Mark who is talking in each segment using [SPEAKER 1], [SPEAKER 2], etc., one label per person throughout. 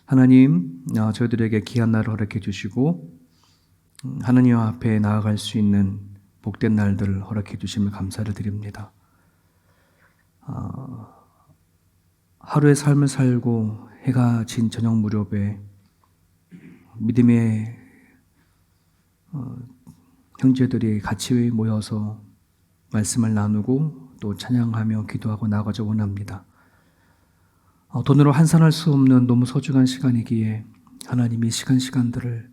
[SPEAKER 1] 하나님, 저희들에게 귀한 날을 허락해 주시고 하나님 앞에 나아갈 수 있는 복된 날들을 허락해 주시며 감사를 드립니다. 하루의 삶을 살고 해가 진 저녁 무렵에 믿음의 형제들이 같이 모여서 말씀을 나누고 또 찬양하며 기도하고 나아가자 원합니다. 돈으로 환산할 수 없는 너무 소중한 시간이기에 하나님이 시간들을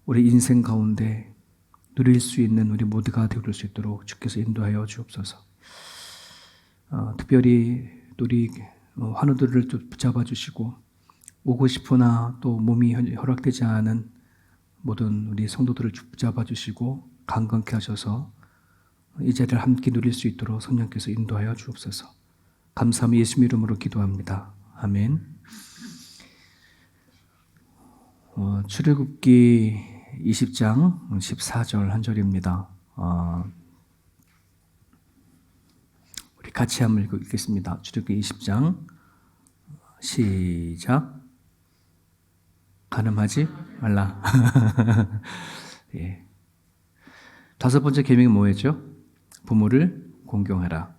[SPEAKER 1] 우리 인생 가운데 누릴 수 있는 우리 모두가 되어줄 수 있도록 주께서 인도하여 주옵소서. 특별히 우리 환우들을 붙잡아 주시고 오고 싶으나 또 몸이 허락되지 않은 모든 우리 성도들을 붙잡아 주시고 강건케 하셔서 이 자리를 함께 누릴 수 있도록 성령께서 인도하여 주옵소서. 감사하며 예수 이름으로 기도합니다. 아멘. 출애굽기 20장 14절 한 절입니다. 우리 같이 한번 읽겠습니다. 출애굽기 20장 시작. 간음하지 말라. 예. 다섯 번째 계명이 뭐였죠? 부모를 공경하라.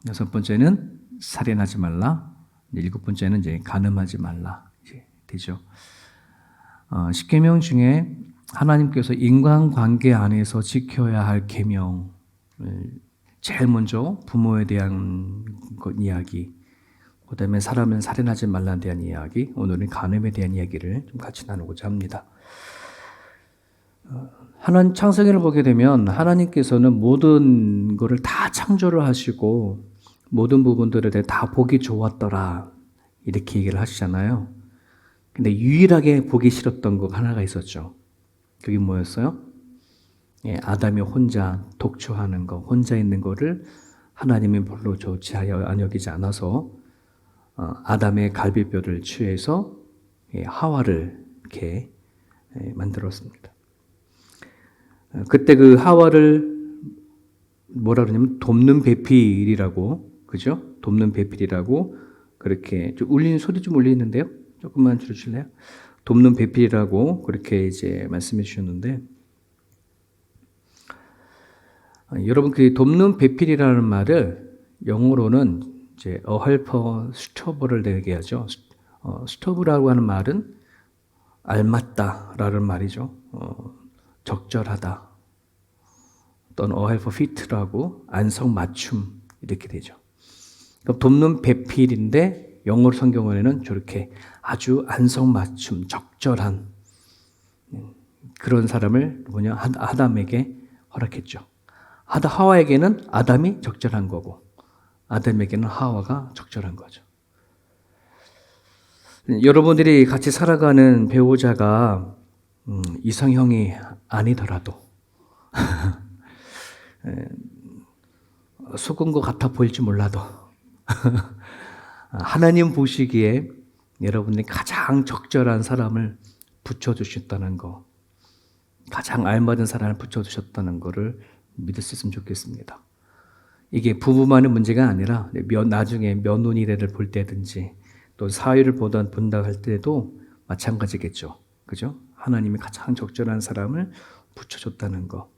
[SPEAKER 1] 여섯 번째는 살인하지 말라. 일곱 번째는 이제 간음하지 말라. 이제 되죠. 10계명 중에 하나님께서 인간관계 안에서 지켜야 할 계명, 제일 먼저 부모에 대한 이야기, 그 다음에 사람은 살인하지 말라에 대한 이야기, 오늘은 간음에 대한 이야기를 좀 같이 나누고자 합니다. 하나님 창세기를 보게 되면 하나님께서는 모든 것을 다 창조를 하시고 모든 부분들에 대해 다 보기 좋았더라 이렇게 얘기를 하시잖아요. 근데 유일하게 보기 싫었던 것 하나가 있었죠. 그게 뭐였어요? 아담이 혼자 독초하는 거, 혼자 있는 거를 하나님이 별로 좋지 안 여기지 않아서 아담의 갈비뼈를 취해서 하와를 이렇게 만들었습니다. 그때 그 하와를 뭐라 그러냐면 돕는 배필이라고, 그죠? 돕는 배필이라고 그렇게 좀 울리는 소리 좀 울리는데요. 조금만 줄여주실래요? 돕는 배필이라고 그렇게 이제 말씀해 주셨는데, 여러분 그 돕는 배필이라는 말을 영어로는 이제 a helper stubborn을 되게 하죠. stubborn이라고 하는 말은 알맞다라는 말이죠. 적절하다. 또는 a helper fit라고 안성맞춤 이렇게 되죠. 그러니까 돕는 배필인데 영어 성경에는 저렇게 아주 안성맞춤, 적절한 그런 사람을 아담에게 허락했죠. 하와에게는 아담이 적절한 거고 아담에게는 하와가 적절한 거죠. 여러분들이 같이 살아가는 배우자가 이성형이 아니더라도 속은 것 같아 보일지 몰라도 하나님 보시기에 여러분들이 가장 적절한 사람을 붙여주셨다는 거, 가장 알맞은 사람을 붙여주셨다는 거를 믿을 수 있으면 좋겠습니다. 이게 부부만의 문제가 아니라 나중에 며느리를 볼 때든지 또 사회를 본다 할 때도 마찬가지겠죠. 그죠? 하나님이 가장 적절한 사람을 붙여줬다는 거.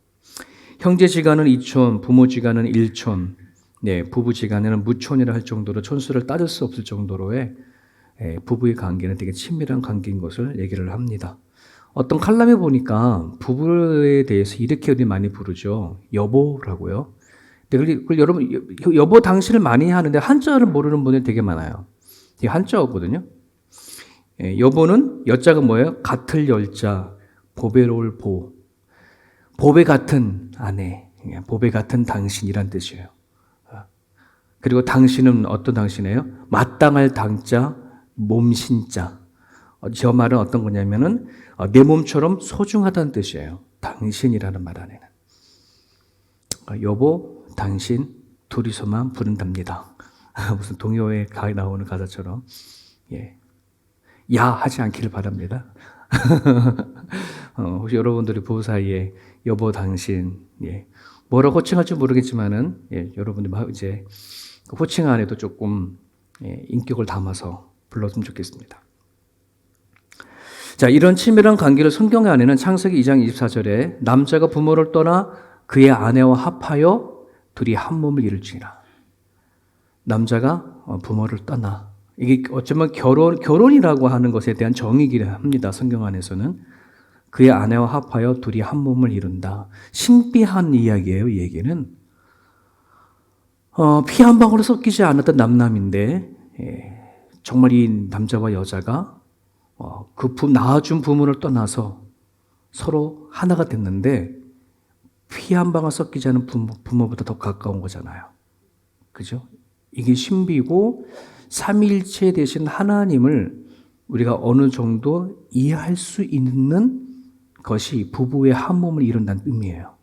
[SPEAKER 1] 형제지간은 2촌, 부모지간은 1촌, 부부지간에는 무촌이라 할 정도로 촌수를 따질 수 없을 정도로의 부부의 관계는 되게 친밀한 관계인 것을 얘기를 합니다. 어떤 칼럼에 보니까 부부에 대해서 이렇게 우리 많이 부르죠. 여보라고요. 그걸 여러분 여보 당신을 많이 하는데 한자를 모르는 분이 되게 많아요. 이게 한자어거든요. 여보는 여자가 뭐예요? 같을 열자, 보배로울 보. 보배 같은 아내, 보배 같은 당신이란 뜻이에요. 그리고 당신은 어떤 당신이에요? 마땅할 당자, 몸신자. 저 말은 어떤 거냐면은 내 몸처럼 소중하다는 뜻이에요. 당신이라는 말 안에는. 여보, 당신 둘이서만 부른답니다. 무슨 동요에 나오는 가사처럼. 야 하지 않기를 바랍니다. 혹시 여러분들이 부부 사이에 여보, 당신, 뭐라고 호칭할지 모르겠지만은, 여러분들 이제 호칭 안에도 조금 인격을 담아서 불렀으면 좋겠습니다. 자, 이런 친밀한 관계를 성경 안에는 창세기 2장 24절에 남자가 부모를 떠나 그의 아내와 합하여 둘이 한 몸을 이룰지니라. 남자가 부모를 떠나, 이게 어쩌면 결혼이라고 하는 것에 대한 정의이기도 합니다. 성경 안에서는 그의 아내와 합하여 둘이 한 몸을 이룬다. 신비한 이야기예요. 이 얘기는 피 한 방울로 섞이지 않았던 남남인데 정말 이 남자와 여자가 낳아준 부모를 떠나서 서로 하나가 됐는데 피 한 방울 섞이지 않은 부모보다 더 가까운 거잖아요. 그죠? 이게 신비고 삼위일체 되신 하나님을 우리가 어느 정도 이해할 수 있는 것이 부부의 한 몸을 이룬다는 의미예요.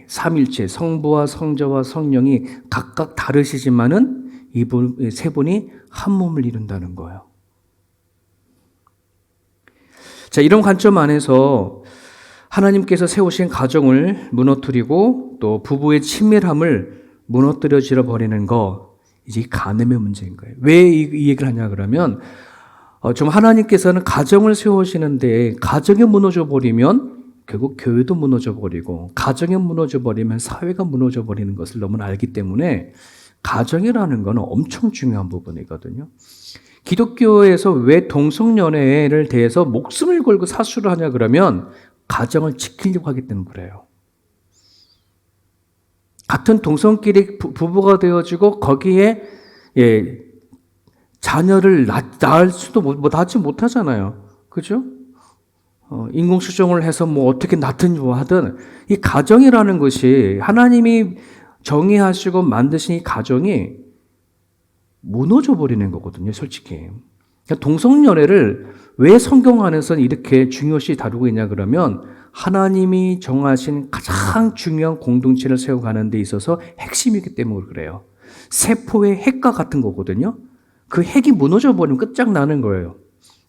[SPEAKER 1] 삼위일체, 성부와 성자와 성령이 각각 다르시지만은 이 세 분이 한 몸을 이룬다는 거예요. 자, 이런 관점 안에서 하나님께서 세우신 가정을 무너뜨리고 또 부부의 친밀함을 무너뜨려 버리는 거, 이제 간음의 문제인 거예요. 왜 이 얘기를 하냐 그러면 좀 하나님께서는 가정을 세우시는데 가정이 무너져 버리면 결국 교회도 무너져 버리고 가정이 무너져 버리면 사회가 무너져 버리는 것을 너무 알기 때문에 가정이라는 건 엄청 중요한 부분이거든요. 기독교에서 왜 동성연애를 대해서 목숨을 걸고 사수를 하냐 그러면 가정을 지키려고 하기 때문에 그래요. 같은 동성끼리 부부가 되어지고 거기에 자녀를 낳을 수도 낳지 못하잖아요. 그죠? 인공수정을 해서 어떻게 낳든 하든 이 가정이라는 것이 하나님이 정의하시고 만드신 이 가정이 무너져 버리는 거거든요, 솔직히. 그러니까 동성연애를 왜 성경 안에서는 이렇게 중요시 다루고 있냐 그러면 하나님이 정하신 가장 중요한 공동체를 세워가는 데 있어서 핵심이기 때문에 그래요. 세포의 핵과 같은 거거든요. 그 핵이 무너져 버리면 끝장나는 거예요.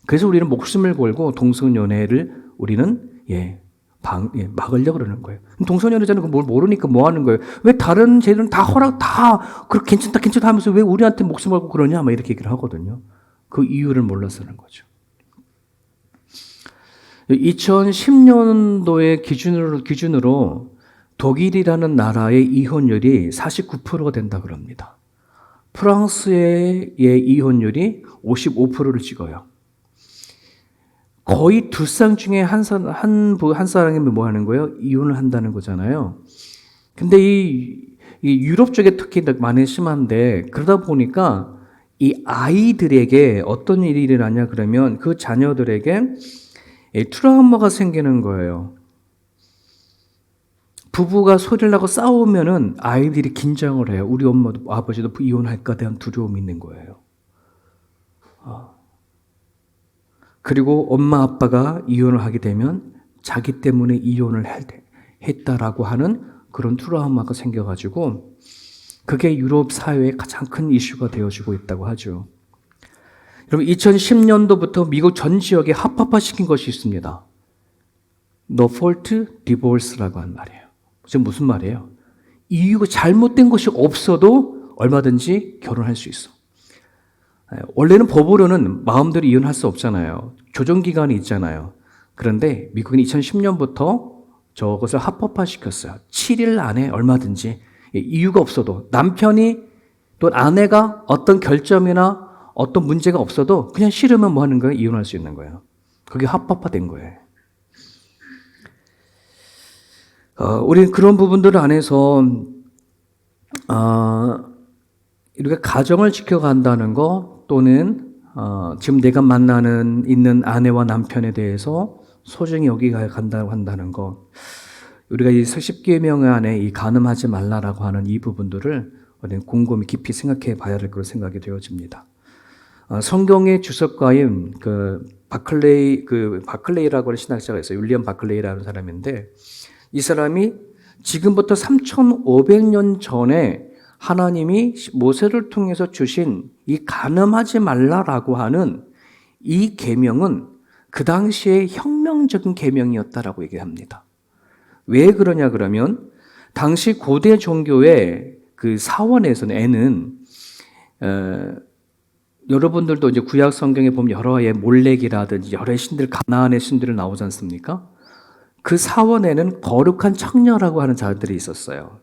[SPEAKER 1] 그래서 우리는 목숨을 걸고 동성연애를 우리는 막으려고 그러는 거예요. 동성연애자는 그걸 모르니까 뭐 하는 거예요? 왜 다른 쟤들은 다 그렇게 괜찮다 하면서 왜 우리한테 목숨 걸고 그러냐? 막 이렇게 얘기를 하거든요. 그 이유를 몰라서는 거죠. 2010년도의 기준으로 독일이라는 나라의 이혼율이 49%가 된다 그럽니다. 프랑스의 이혼율이 55%를 찍어요. 거의 두 쌍 중에 한 사람이 뭐 하는 거예요? 이혼을 한다는 거잖아요. 근데 이 유럽 쪽에 특히 많이 심한데 그러다 보니까 이 아이들에게 어떤 일이 일어나냐 그러면 그 자녀들에게 트라우마가 생기는 거예요. 부부가 소리를 나고 싸우면은 아이들이 긴장을 해요. 우리 엄마도 아버지도 이혼할까 대한 두려움이 있는 거예요. 그리고 엄마 아빠가 이혼을 하게 되면 자기 때문에 이혼을 했다라고 하는 그런 트라우마가 생겨가지고 그게 유럽 사회의 가장 큰 이슈가 되어지고 있다고 하죠. 여러분 2010년도부터 미국 전 지역에 합법화시킨 것이 있습니다. No fault divorce라고 한 말이에요. 지금 무슨 말이에요? 이유가 잘못된 것이 없어도 얼마든지 결혼할 수 있어. 원래는 법으로는 마음대로 이혼할 수 없잖아요. 조정기간이 있잖아요. 그런데 미국은 2010년부터 저것을 합법화시켰어요. 7일 안에 얼마든지 이유가 없어도 남편이 또 아내가 어떤 결점이나 어떤 문제가 없어도 그냥 싫으면 뭐 하는 거예요? 이혼할 수 있는 거예요. 그게 합법화된 거예요. 우리는 그런 부분들 안에서 우리가 가정을 지켜간다는 거 또는 지금 내가 있는 아내와 남편에 대해서 소중히 여기간다고 한다는 거, 우리가 이 10계명 안에 이 간음하지 말라라고 하는 이 부분들을 우리는 곰곰이 깊이 생각해 봐야 될 거로 생각이 되어집니다. 성경의 주석가인 바클레이라고 하는 신학자가 있어요. 윌리엄 바클레이라는 사람인데 이 사람이 지금부터 3,500년 전에 하나님이 모세를 통해서 주신 이 간음하지 말라라고 하는 이 계명은 그 당시에 혁명적인 계명이었다라고 얘기합니다. 왜 그러냐 그러면 당시 고대 종교의 그 사원에서는 여러분들도 이제 구약 성경에 보면 여러의 몰렉이라든지 여러의 신들, 가나안의 신들을 나오지 않습니까? 그 사원에는 거룩한 청녀라고 하는 자들이 있었어요.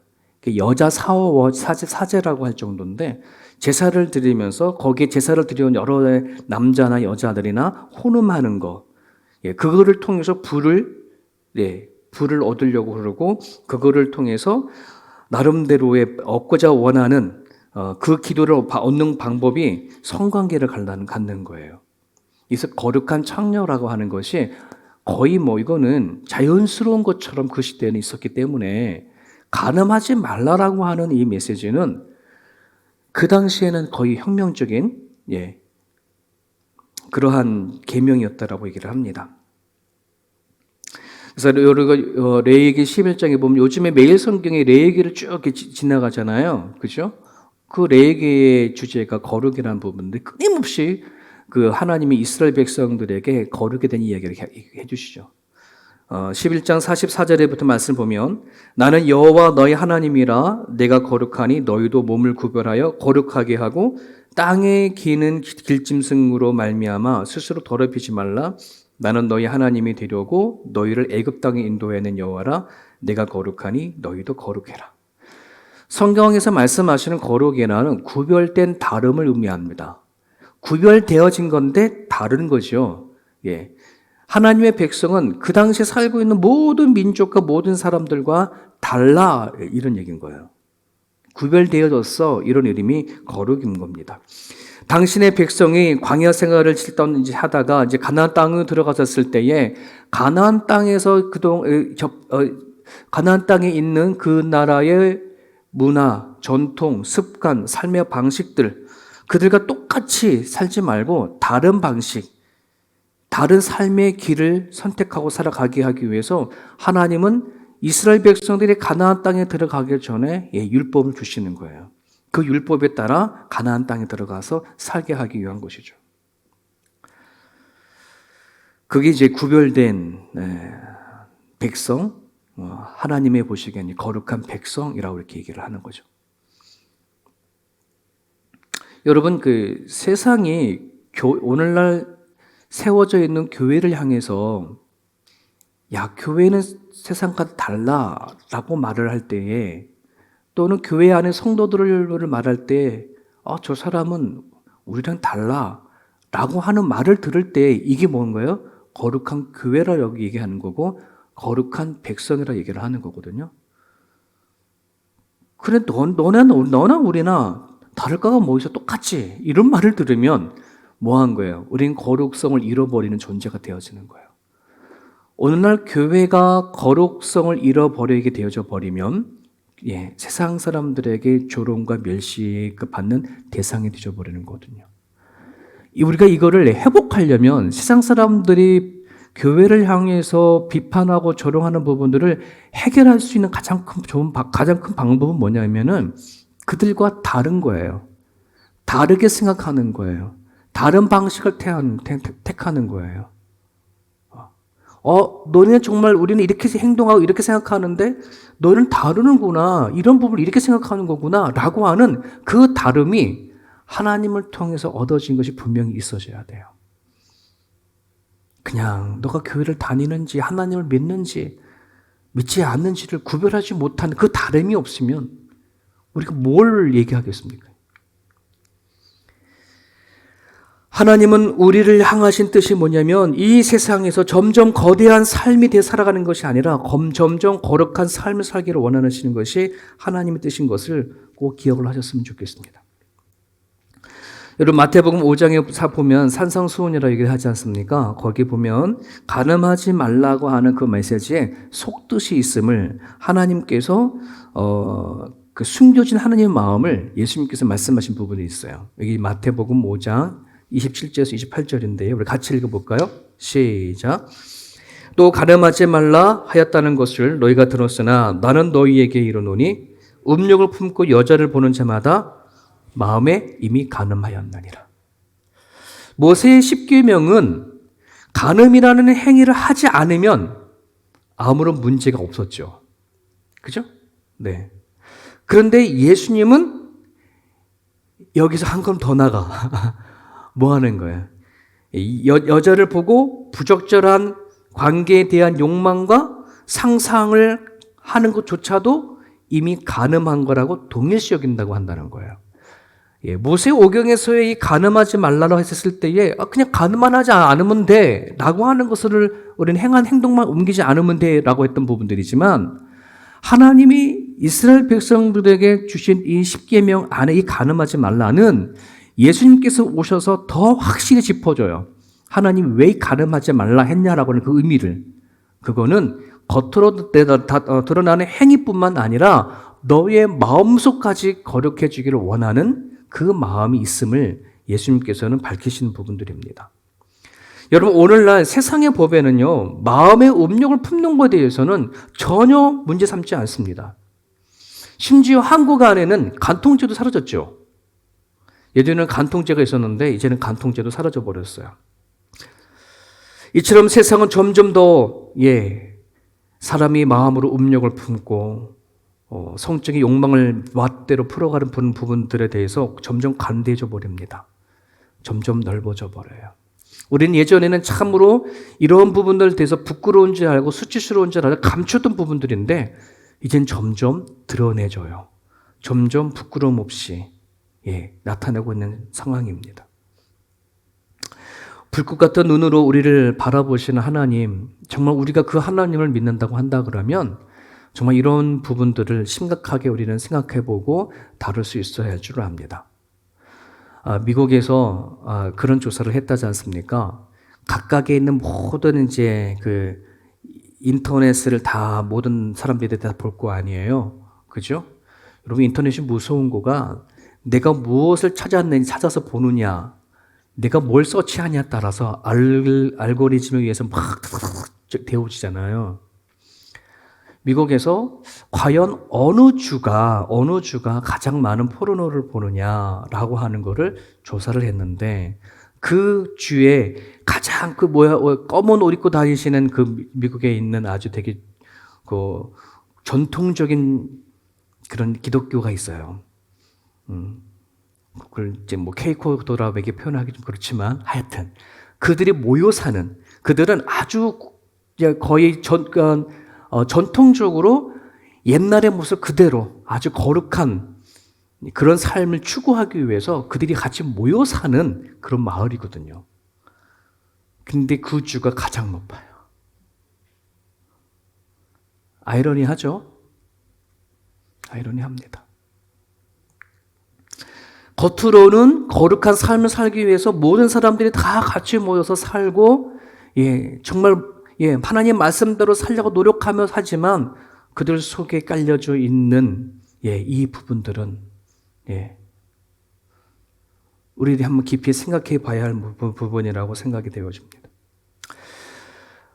[SPEAKER 1] 여자 사제라고 할 정도인데 제사를 드리면서 거기에 제사를 드려온 여러 남자나 여자들이나 혼음하는 거, 그거를 통해서 불을 얻으려고 그러고 그거를 통해서 나름대로의 얻고자 원하는 그 기도를 얻는 방법이 성관계를 갖는 거예요. 그래서 거룩한 청녀라고 하는 것이 거의 이거는 자연스러운 것처럼 그 시대에는 있었기 때문에 간음하지 말라라고 하는 이 메시지는 그 당시에는 거의 혁명적인 그러한 계명이었다라고 얘기를 합니다. 그래서 레위기 11장에 보면 요즘에 매일 성경에 레위기를 쭉 이렇게 지나가잖아요. 그죠? 그 레위기의 주제가 거룩이라는 부분인데 끊임없이 그 하나님이 이스라엘 백성들에게 거룩에 대한 이야기를 해주시죠. 11장 44절에부터 말씀을 보면 나는 여호와 너희 하나님이라 내가 거룩하니 너희도 몸을 구별하여 거룩하게 하고 땅에 기는 길짐승으로 말미암아 스스로 더럽히지 말라. 나는 너희 하나님이 되려고 너희를 애굽 땅에 인도해낸 여호와라. 내가 거룩하니 너희도 거룩해라. 성경에서 말씀하시는 거룩이라는 구별된 다름을 의미합니다. 구별되어진 건데 다른 거죠. 하나님의 백성은 그 당시에 살고 있는 모든 민족과 모든 사람들과 달라, 이런 얘기인 거예요. 구별되어졌어, 이런 이름이 거룩인 겁니다. 당신의 백성이 광야 생활을 하다가 이제 가나안 땅에 들어갔을 때에 가나안 땅에서 가나안 땅에 있는 그 나라의 문화, 전통, 습관, 삶의 방식들, 그들과 똑같이 살지 말고 다른 방식, 다른 삶의 길을 선택하고 살아가게 하기 위해서 하나님은 이스라엘 백성들이 가나안 땅에 들어가기 전에 율법을 주시는 거예요. 그 율법에 따라 가나안 땅에 들어가서 살게 하기 위한 것이죠. 그게 이제 구별된 백성, 하나님의 보시기에는 거룩한 백성이라고 이렇게 얘기를 하는 거죠. 여러분, 그 세상이 오늘날 세워져 있는 교회를 향해서 야, 교회는 세상과 달라라고 말을 할 때에, 또는 교회 안에 성도들을 말할 때 저 사람은 우리랑 달라라고 하는 말을 들을 때 이게 뭔가요? 거룩한 교회라 여기 얘기하는 거고 거룩한 백성이라 얘기를 하는 거거든요. 그래, 너나 우리나 다를까가 뭐 있어? 똑같지. 이런 말을 들으면 뭐 한 거예요? 우린 거룩성을 잃어버리는 존재가 되어지는 거예요. 오늘날 교회가 거룩성을 잃어버리게 되어져 버리면 세상 사람들에게 조롱과 멸시 받는 대상이 되어버리는 거거든요. 우리가 이거를 회복하려면 세상 사람들이 교회를 향해서 비판하고 조롱하는 부분들을 해결할 수 있는 가장 큰 방법은 뭐냐면은 그들과 다른 거예요. 다르게 생각하는 거예요. 다른 방식을 택하는 거예요. 너는 정말 우리는 이렇게 행동하고 이렇게 생각하는데 너는 다르는구나. 이런 부분을 이렇게 생각하는 거구나. 라고 하는 그 다름이 하나님을 통해서 얻어진 것이 분명히 있어져야 돼요. 그냥 너가 교회를 다니는지 하나님을 믿는지 믿지 않는지를 구별하지 못하는 그 다름이 없으면 우리가 뭘 얘기하겠습니까? 하나님은 우리를 향하신 뜻이 뭐냐면 이 세상에서 점점 거대한 삶이 되어 살아가는 것이 아니라 점점 거룩한 삶을 살기를 원하시는 것이 하나님의 뜻인 것을 꼭 기억을 하셨으면 좋겠습니다. 여러분 마태복음 5장에 보면 산상수훈이라고 얘기를 하지 않습니까? 거기 보면 간음하지 말라고 하는 그 메시지에 속뜻이 있음을 하나님께서 그 숨겨진 하나님의 마음을 예수님께서 말씀하신 부분이 있어요. 여기 마태복음 5장 27절에서 28절인데요. 우리 같이 읽어볼까요? 시작. 또 간음하지 말라 하였다는 것을 너희가 들었으나 나는 너희에게 이르노니 음욕을 품고 여자를 보는 자마다 마음에 이미 간음하였느니라. 모세의 10계명은 간음이라는 행위를 하지 않으면 아무런 문제가 없었죠. 그죠? 네. 그런데 예수님은 여기서 한 걸음 더 나가. 뭐 하는 거예요? 여자를 보고 부적절한 관계에 대한 욕망과 상상을 하는 것조차도 이미 간음한 거라고 동일시 여긴다고 한다는 거예요. 모세 오경에서의 이 간음하지 말라고 했을 때에 그냥 간음만 하지 않으면 돼 라고 하는 것을 우리는 행한 행동만 옮기지 않으면 돼 라고 했던 부분들이지만, 하나님이 이스라엘 백성들에게 주신 이 십계명 안에 이 간음하지 말라는 예수님께서 오셔서 더 확실히 짚어줘요. 하나님 왜 간음하지 말라 했냐라고 하는 그 의미를. 그거는 겉으로 드러나는 행위뿐만 아니라 너의 마음속까지 거룩해 주기를 원하는 그 마음이 있음을 예수님께서는 밝히시는 부분들입니다. 여러분, 오늘날 세상의 법에는요, 마음의 음욕을 품는 것에 대해서는 전혀 문제 삼지 않습니다. 심지어 한국 안에는 간통죄도 사라졌죠. 예전에는 간통죄가 있었는데 이제는 간통죄도 사라져 버렸어요. 이처럼 세상은 점점 더 사람이 마음으로 음욕을 품고 성적인 욕망을 맛대로 풀어가는 부분들에 대해서 점점 간대해져 버립니다. 점점 넓어져 버려요. 우리는 예전에는 참으로 이런 부분들에 대해서 부끄러운 줄 알고 수치스러운 줄 알고 감췄던 부분들인데 이젠 점점 드러내져요. 점점 부끄러움 없이 나타나고 있는 상황입니다. 불꽃 같은 눈으로 우리를 바라보시는 하나님, 정말 우리가 그 하나님을 믿는다고 한다 그러면 정말 이런 부분들을 심각하게 우리는 생각해보고 다룰 수 있어야 할 줄 압니다. 미국에서 그런 조사를 했다지 않습니까? 각각에 있는 모든 그 인터넷을 다 모든 사람들이 다 볼 거 아니에요. 그죠? 여러분, 인터넷이 무서운 거가 내가 무엇을 찾아서 보느냐, 내가 뭘 서치하냐에 따라서 알고리즘에 의해서 막 데워지잖아요. 미국에서 과연 어느 주가 가장 많은 포르노를 보느냐라고 하는 거를 조사를 했는데, 그 주에 가장 검은 옷 입고 다니시는 그 미국에 있는 아주 되게 전통적인 그런 기독교가 있어요. 그걸 이제 케이코더라에게 표현하기 좀 그렇지만 하여튼 그들이 모여 사는, 그들은 아주 거의 전통적으로 옛날의 모습 그대로 아주 거룩한 그런 삶을 추구하기 위해서 그들이 같이 모여 사는 그런 마을이거든요. 근데 그 주가 가장 높아요. 아이러니하죠? 아이러니합니다. 겉으로는 거룩한 삶을 살기 위해서 모든 사람들이 다 같이 모여서 살고, 정말 하나님 말씀대로 살려고 노력하며 하지만 그들 속에 깔려져 있는 이 부분들은 우리들이 한번 깊이 생각해 봐야 할 부분이라고 생각이 되어집니다.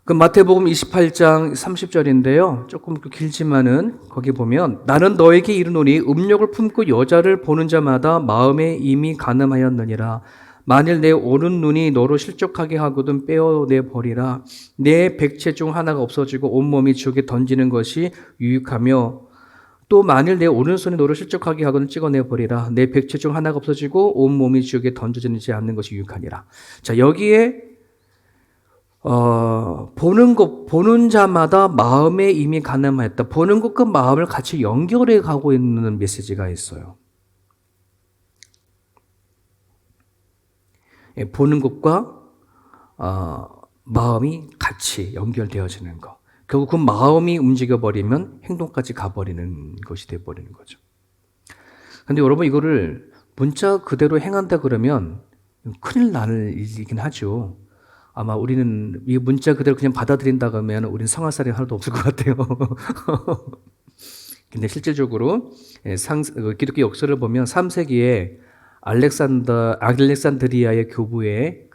[SPEAKER 1] 그 마태복음 28장 30절인데요. 조금 길지만은 거기 보면, 나는 너에게 이르노니 음욕을 품고 여자를 보는 자마다 마음에 이미 간음하였느니라. 만일 내 오른 눈이 너로 실족하게 하거든 빼어내 버리라. 내 백체 중 하나가 없어지고 온몸이 지옥에 던지는 것이 유익하며, 또 만일 내 오른손이 너로 실족하게 하거든 찍어내 버리라. 내 백체 중 하나가 없어지고 온몸이 지옥에 던져지지 않는 것이 유익하니라. 자, 여기에 보는 자마다 마음에 이미 간음하였다. 보는 것과 마음을 같이 연결해 가고 있는 메시지가 있어요. 보는 것과 마음이 같이 연결되어지는 것. 결국 그 마음이 움직여버리면 행동까지 가버리는 것이 되어버리는 거죠. 근데 여러분, 이거를 문자 그대로 행한다 그러면 큰일 날 일이긴 하죠. 아마 우리는 이 문자 그대로 그냥 받아들인다 그러면 우리는 성화살이 하나도 없을 것 같아요. 근데 실질적으로 기독교 역사를 보면 3세기에 알렉산드리아의 교부에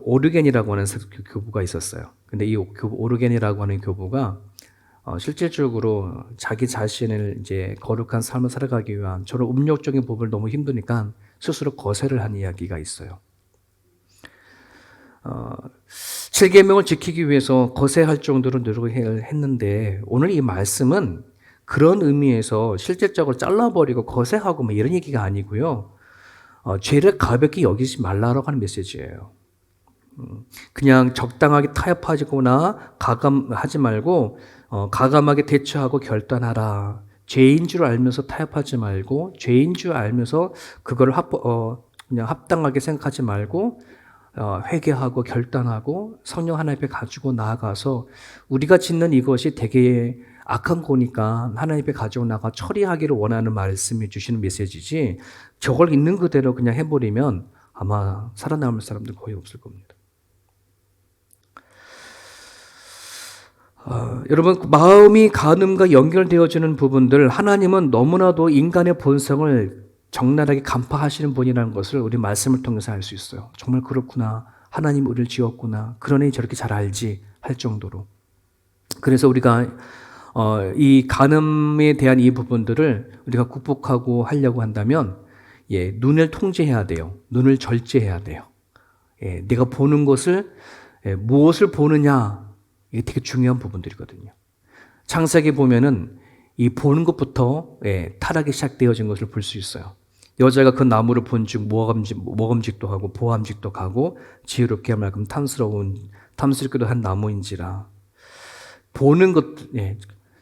[SPEAKER 1] 오르겐이라고 하는 교부가 있었어요. 근데 이 오르겐이라고 하는 교부가 실질적으로 자기 자신을 이제 거룩한 삶을 살아가기 위한 저런 음욕적인 법을 너무 힘드니까 스스로 거세를 한 이야기가 있어요. 7계명을 지키기 위해서 거세할 정도로 노력을 했는데, 오늘 이 말씀은 그런 의미에서 실질적으로 잘라버리고 거세하고 뭐 이런 얘기가 아니고요. 죄를 가볍게 여기지 말라라고 하는 메시지예요. 그냥 적당하게 타협하거나 가감하지 말고 가감하게 대처하고 결단하라. 죄인 줄 알면서 타협하지 말고 죄인 줄 알면서 그걸 그냥 합당하게 생각하지 말고 회개하고 결단하고 성령 하나님 앞에 가지고 나아가서 우리가 짓는 이것이 되게 악한 거니까 하나님 앞에 가지고 나가 처리하기를 원하는 말씀해 주시는 메시지지 저걸 있는 그대로 그냥 해버리면 아마 살아남을 사람들 거의 없을 겁니다. 여러분, 마음이 간음과 연결되어지는 부분들, 하나님은 너무나도 인간의 본성을 적나라하게 간파하시는 분이라는 것을 우리 말씀을 통해서 알 수 있어요. 정말 그렇구나. 하나님 우리를 지었구나. 그러니 저렇게 잘 알지 할 정도로. 그래서 우리가 이 간음에 대한 이 부분들을 우리가 극복하고 하려고 한다면 눈을 통제해야 돼요. 눈을 절제해야 돼요. 내가 보는 것을 무엇을 보느냐 이게 되게 중요한 부분들이거든요. 창세기 보면은 이 보는 것부터 타락이 시작되어진 것을 볼 수 있어요. 여자가 그 나무를 본즉 모험직도 하고 보암직도 가고 지혜롭게 말끔 탐스럽기도 한 나무인지라. 보는 것,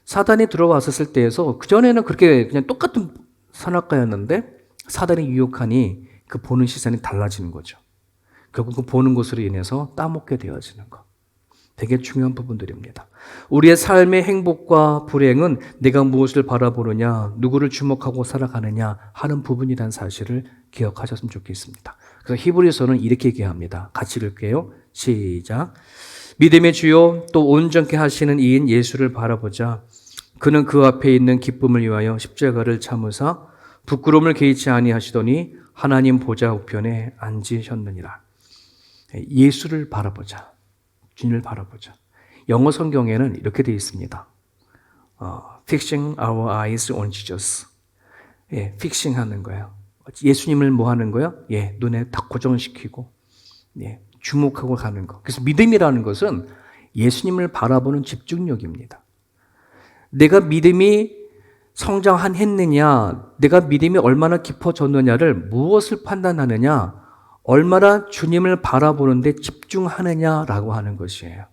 [SPEAKER 1] 사단이 들어왔었을 때에서 그전에는 그렇게 그냥 똑같은 선악과였는데 사단이 유혹하니 그 보는 시선이 달라지는 거죠. 결국 그 보는 것으로 인해서 따먹게 되어지는 것. 되게 중요한 부분들입니다. 우리의 삶의 행복과 불행은 내가 무엇을 바라보느냐, 누구를 주목하고 살아가느냐 하는 부분이라는 사실을 기억하셨으면 좋겠습니다. 그래서 히브리서는 이렇게 얘기합니다. 같이 읽을게요. 시작. 믿음의 주요 또 온전케 하시는 이인 예수를 바라보자. 그는 그 앞에 있는 기쁨을 위하여 십자가를 참으사 부끄러움을 개의치 아니하시더니 하나님 보좌 우편에 앉으셨느니라. 예수를 바라보자. 주님을 바라보자. 영어 성경에는 이렇게 되어 있습니다. Fixing our eyes on Jesus. fixing 하는 거예요. 예수님을 뭐 하는 거예요? 눈에 딱 고정시키고, 주목하고 가는 거. 그래서 믿음이라는 것은 예수님을 바라보는 집중력입니다. 내가 믿음이 성장했느냐, 내가 믿음이 얼마나 깊어졌느냐를 무엇을 판단하느냐, 얼마나 주님을 바라보는데 집중하느냐라고 하는 것이에요.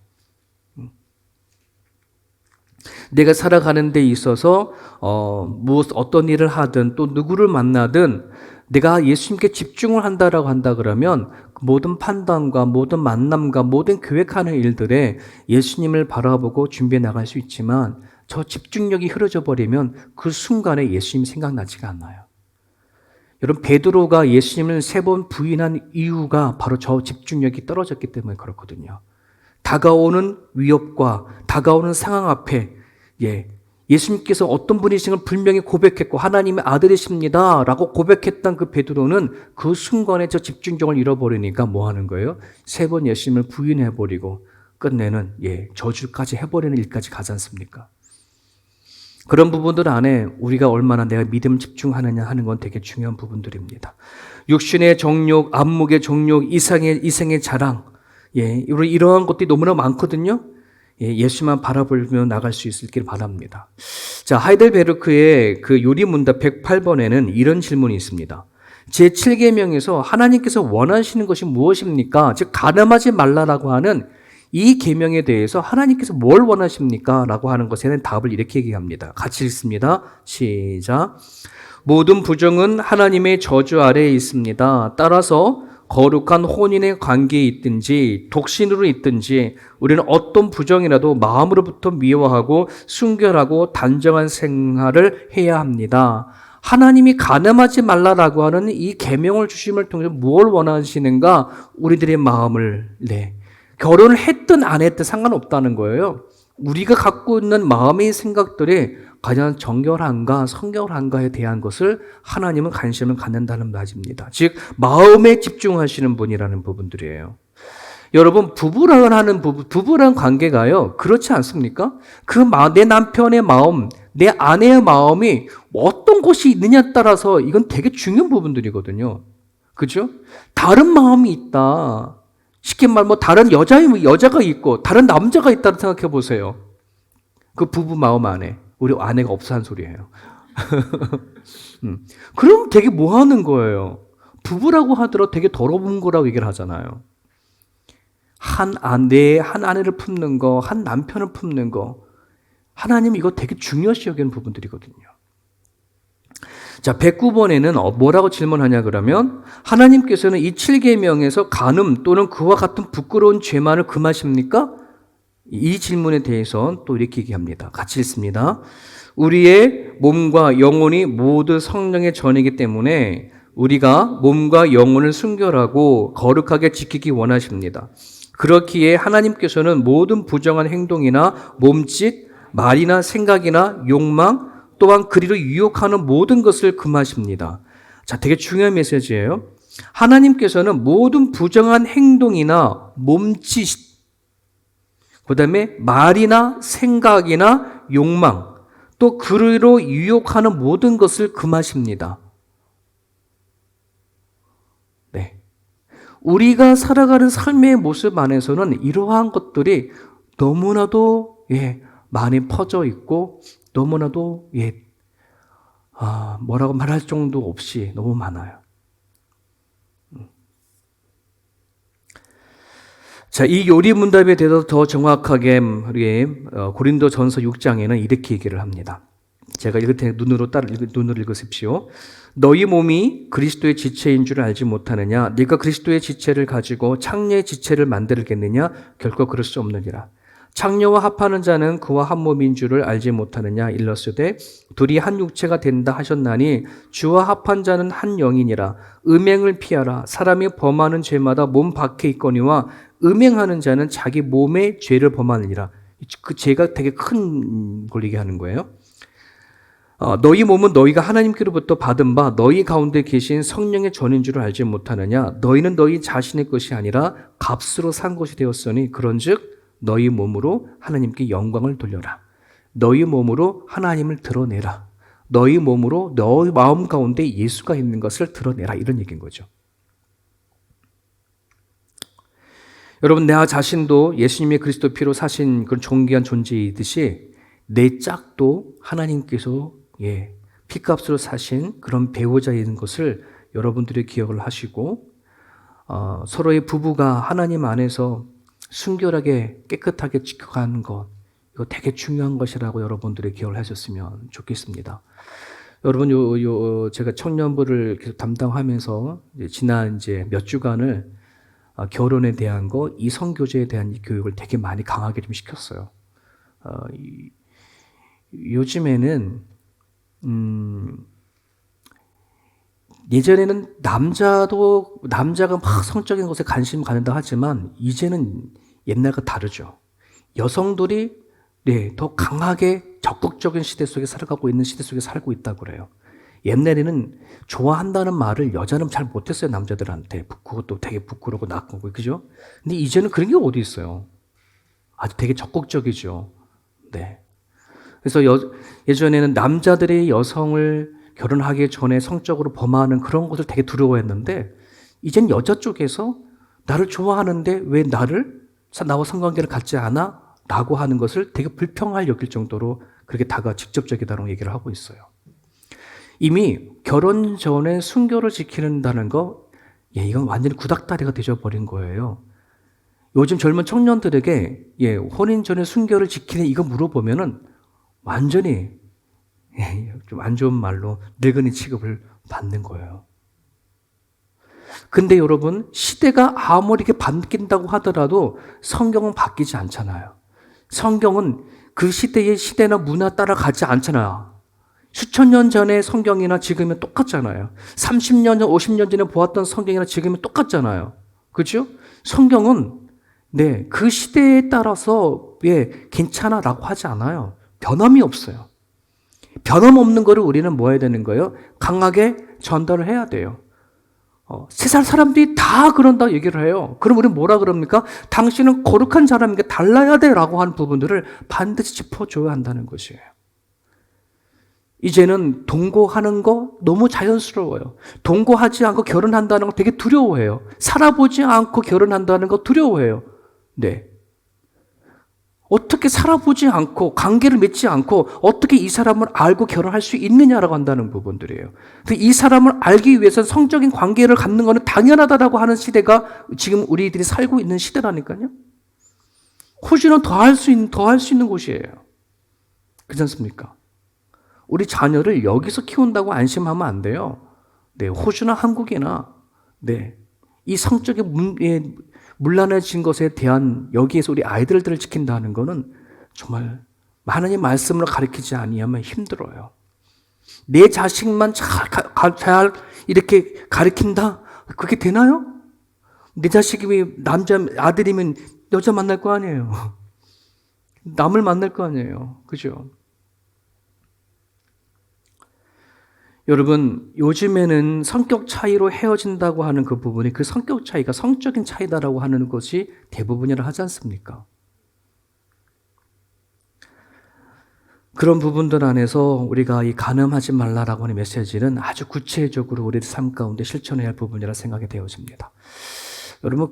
[SPEAKER 1] 내가 살아가는 데 있어서 어떤 일을 하든 또 누구를 만나든 내가 예수님께 집중을 한다라고 한다 그러면 모든 판단과 모든 만남과 모든 계획하는 일들에 예수님을 바라보고 준비해 나갈 수 있지만 저 집중력이 흐려져 버리면 그 순간에 예수님이 생각나지가 않아요. 여러분, 베드로가 예수님을 3번 부인한 이유가 바로 저 집중력이 떨어졌기 때문에 그렇거든요. 다가오는 위협과 다가오는 상황 앞에 예수님께서 어떤 분이신 걸 분명히 고백했고 하나님의 아들이십니다 라고 고백했던 그 베드로는 그 순간에 저 집중력을 잃어버리니까 뭐 하는 거예요? 3번 예수님을 부인해버리고 끝내는 저주까지 해버리는 일까지 가지 않습니까? 그런 부분들 안에 우리가 얼마나 내가 믿음 집중하느냐 하는 건 되게 중요한 부분들입니다. 육신의 정욕, 안목의 정욕, 이생의 자랑, 이러한 것들이 너무나 많거든요. 예수만 바라보며 나갈 수 있길 바랍니다. 자, 하이델베르크의 그 요리문답 108번에는 이런 질문이 있습니다. 제7계명에서 하나님께서 원하시는 것이 무엇입니까? 즉 간음하지 말라라고 하는 이 계명에 대해서 하나님께서 뭘 원하십니까? 라고 하는 것에는 답을 이렇게 얘기합니다. 같이 읽습니다. 시작. 모든 부정은 하나님의 저주 아래에 있습니다. 따라서 거룩한 혼인의 관계에 있든지 독신으로 있든지 우리는 어떤 부정이라도 마음으로부터 미워하고 순결하고 단정한 생활을 해야 합니다. 하나님이 간음하지 말라라고 하는 이 계명을 주심을 통해서 무엇을 원하시는가? 우리들의 마음을 결혼을 했든 안 했든 상관없다는 거예요. 우리가 갖고 있는 마음의 생각들이 가장 정결한가 성결한가에 대한 것을 하나님은 관심을 갖는다는 말입니다. 즉 마음에 집중하시는 분이라는 부분들이에요. 여러분, 부부라는 관계가요 그렇지 않습니까? 내 남편의 마음, 내 아내의 마음이 어떤 곳이 있느냐에 따라서 이건 되게 중요한 부분들이거든요. 그죠? 다른 마음이 있다. 쉽게 말하면 다른 여자가 있고 다른 남자가 있다고 생각해 보세요. 그 부부 마음 안에 우리 아내가 없어 한 소리예요. 그럼 되게 뭐 하는 거예요? 부부라고 하더라도 되게 더러운 거라고 얘기를 하잖아요. 한 아내를 품는 거, 한 남편을 품는 거. 하나님 이거 되게 중요시 여기는 부분들이거든요. 자, 109번에는 뭐라고 질문하냐 그러면 하나님께서는 이 7계명에서 간음 또는 그와 같은 부끄러운 죄만을 금하십니까? 이 질문에 대해서 또 이렇게 얘기합니다. 같이 읽습니다. 우리의 몸과 영혼이 모두 성령의 전이기 때문에 우리가 몸과 영혼을 순결하고 거룩하게 지키기 원하십니다. 그렇기에 하나님께서는 모든 부정한 행동이나 몸짓, 말이나 생각이나 욕망, 또한 그리로 유혹하는 모든 것을 금하십니다. 자, 되게 중요한 메시지예요. 하나님께서는 모든 부정한 행동이나 몸짓, 그 다음에 말이나 생각이나 욕망, 또 그리로 유혹하는 모든 것을 금하십니다. 네. 우리가 살아가는 삶의 모습 안에서는 이러한 것들이 너무나도 많이 퍼져 있고 너무나도 뭐라고 말할 정도 없이 너무 많아요. 자, 이 요리문답에 대해서 더 정확하게 우리 고린도전서 6장에는 이렇게 얘기를 합니다. 제가 읽을 때 눈으로 읽으십시오. 너희 몸이 그리스도의 지체인 줄 알지 못하느냐? 네가 그리스도의 지체를 가지고 창녀의 지체를 만들겠느냐? 결코 그럴 수 없느니라. 창녀와 합하는 자는 그와 한 몸인 줄을 알지 못하느냐? 일러스되 둘이 한 육체가 된다 하셨나니 주와 합한 자는 한 영이니라. 음행을 피하라. 사람이 범하는 죄마다 몸 밖에 있거니와 음행하는 자는 자기 몸의 죄를 범하느니라. 그 죄가 되게 큰 걸 얘기하는 거예요. 너희 몸은 너희가 하나님께로부터 받은 바 너희 가운데 계신 성령의 전인 줄을 알지 못하느냐? 너희는 너희 자신의 것이 아니라 값으로 산 것이 되었으니 그런즉 너희 몸으로 하나님께 영광을 돌려라. 너희 몸으로 하나님을 드러내라. 너희 몸으로 너희 마음 가운데 예수가 있는 것을 드러내라. 이런 얘기인 거죠. 여러분, 내 자신도 예수님의 그리스도 피로 사신 그런 존귀한 존재이듯이 내 짝도 하나님께서 피값으로 사신 그런 배우자인 것을 여러분들이 기억을 하시고 서로의 부부가 하나님 안에서 순결하게 깨끗하게 지켜가는 것, 이거 되게 중요한 것이라고 여러분들이 기억을 하셨으면 좋겠습니다. 여러분, 제가 청년부를 계속 담당하면서 지난 몇 주간을 결혼에 대한 거, 이성교제에 대한 교육을 되게 많이 강하게 좀 시켰어요. 요즘에는 예전에는 남자가 막 성적인 것에 관심 갖는다 하지만 이제는 옛날과 다르죠. 여성들이 더 강하게 적극적인 시대 속에 살아가고 있는 시대 속에 살고 있다고 그래요. 옛날에는 좋아한다는 말을 여자는 잘 못했어요, 남자들한테. 그것도 되게 부끄러고 낯가고, 그죠? 근데 이제는 그런 게 어디 있어요? 아주 되게 적극적이죠. 네. 그래서 예전에는 남자들이 여성을 결혼하기 전에 성적으로 범하는 그런 것을 되게 두려워했는데, 이젠 여자 쪽에서 나를 좋아하는데 왜 나와 성관계를 갖지 않아? 라고 하는 것을 되게 불평할 여길 정도로 그렇게 직접적이다라고 얘기를 하고 있어요. 이미 결혼 전에 순결을 지키는다는 거, 이건 완전히 구닥다리가 되어버린 거예요. 요즘 젊은 청년들에게 혼인 전에 순결을 지키는 이거 물어보면은 완전히 좀 안 좋은 말로 늙은이 취급을 받는 거예요. 근데 여러분, 시대가 아무리 이렇게 바뀐다고 하더라도 성경은 바뀌지 않잖아요. 성경은 그 시대나 문화 따라가지 않잖아요. 수천 년 전의 성경이나 지금은 똑같잖아요. 30년 전, 50년 전에 보았던 성경이나 지금은 똑같잖아요. 그렇죠? 성경은 그 시대에 따라서 괜찮아라고 하지 않아요. 변함이 없어요. 변함 없는 거를 우리는 뭐 해야 되는 거예요? 강하게 전달을 해야 돼요. 세상 사람들이 다 그런다 얘기를 해요. 그럼 우리는 뭐라 그럽니까? 당신은 거룩한 사람이니까 달라야 돼 라고 하는 부분들을 반드시 짚어줘야 한다는 것이에요. 이제는 동거하는 거 너무 자연스러워요. 동거하지 않고 결혼한다는 거 되게 두려워해요. 살아보지 않고 결혼한다는 거 두려워해요. 네. 어떻게 살아보지 않고 관계를 맺지 않고 어떻게 이 사람을 알고 결혼할 수 있느냐라고 한다는 부분들이에요. 이 사람을 알기 위해서 성적인 관계를 갖는 것은 당연하다라고 하는 시대가 지금 우리들이 살고 있는 시대라니까요. 호주는 더 할 수 있는 곳이에요. 그렇지 않습니까? 우리 자녀를 여기서 키운다고 안심하면 안 돼요. 네, 호주나 한국이나 이 성적인 문란해진 것에 대한 여기에서 우리 아이들을 지킨다는 것은 정말 하나님 말씀으로 가르치지 아니하면 힘들어요. 내 자식만 잘 이렇게 가르친다? 그게 되나요? 내 자식이 아들이면 여자 만날 거 아니에요. 남을 만날 거 아니에요. 그죠? 여러분, 요즘에는 성격 차이로 헤어진다고 하는 그 부분이 그 성격 차이가 성적인 차이다라고 하는 것이 대부분이라 하지 않습니까? 그런 부분들 안에서 우리가 이 간음하지 말라라고 하는 메시지는 아주 구체적으로 우리 삶 가운데 실천해야 할 부분이라 생각이 되어집니다. 여러분,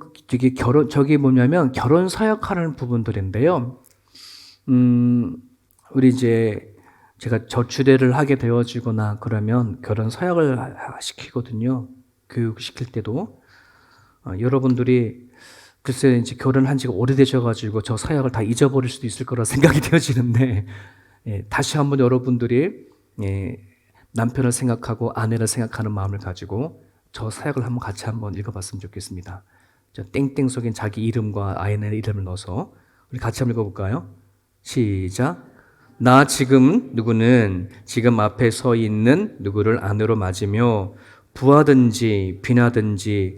[SPEAKER 1] 저기 뭐냐면 결혼 사역하는 부분들인데요. 우리 제가 저주례를 하게 되어지거나 그러면 결혼 사역을 시키거든요. 교육시킬 때도. 여러분들이 글쎄 결혼한 지가 오래되셔가지고 저 사역을 다 잊어버릴 수도 있을 거라 생각이 되어지는데, 다시 한번 여러분들이 남편을 생각하고 아내를 생각하는 마음을 가지고 저 사역을 같이 한번 읽어봤으면 좋겠습니다. 저 땡땡 속엔 자기 이름과 아내의 이름을 넣어서 우리 같이 한번 읽어볼까요? 시작. 나 지금 누구는 지금 앞에 서 있는 누구를 아내로 맞으며 부하든지 빈하든지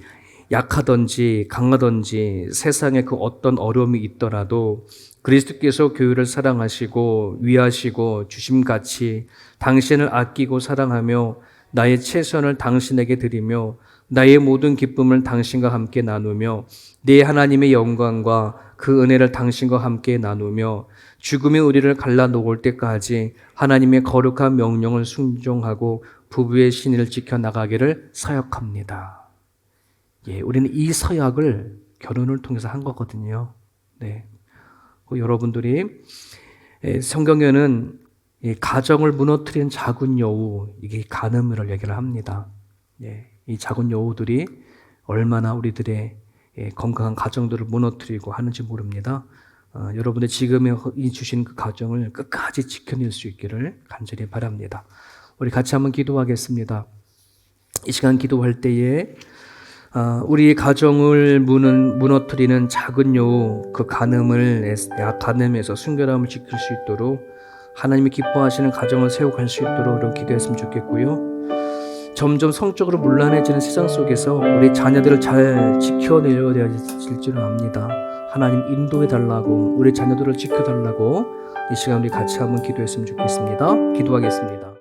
[SPEAKER 1] 약하든지 강하든지 세상에 그 어떤 어려움이 있더라도 그리스도께서 교회를 사랑하시고 위하시고 주심같이 당신을 아끼고 사랑하며 나의 최선을 당신에게 드리며 나의 모든 기쁨을 당신과 함께 나누며 내 하나님의 영광과 그 은혜를 당신과 함께 나누며 죽음이 우리를 갈라놓을 때까지 하나님의 거룩한 명령을 순종하고 부부의 신의를 지켜나가기를 사역합니다. 우리는 이 서약을 결혼을 통해서 한 거거든요. 여러분들이 성경에는 가정을 무너뜨린 작은 여우, 이게 간음을 얘기를 합니다. 이 작은 여우들이 얼마나 우리들의 건강한 가정들을 무너뜨리고 하는지 모릅니다. 여러분들 지금에 주신 그 가정을 끝까지 지켜낼 수 있기를 간절히 바랍니다. 우리 같이 한번 기도하겠습니다. 이 시간 기도할 때에 우리 가정을 무너뜨리는 작은 여우, 그 간음에서 순결함을 지킬 수 있도록 하나님이 기뻐하시는 가정을 세워갈 수 있도록 그런 기도했으면 좋겠고요. 점점 성적으로 문란해지는 세상 속에서 우리 자녀들을 잘 지켜내야 될 줄 압니다. 하나님 인도해달라고, 우리 자녀들을 지켜달라고 이 시간 우리 같이 한번 기도했으면 좋겠습니다. 기도하겠습니다.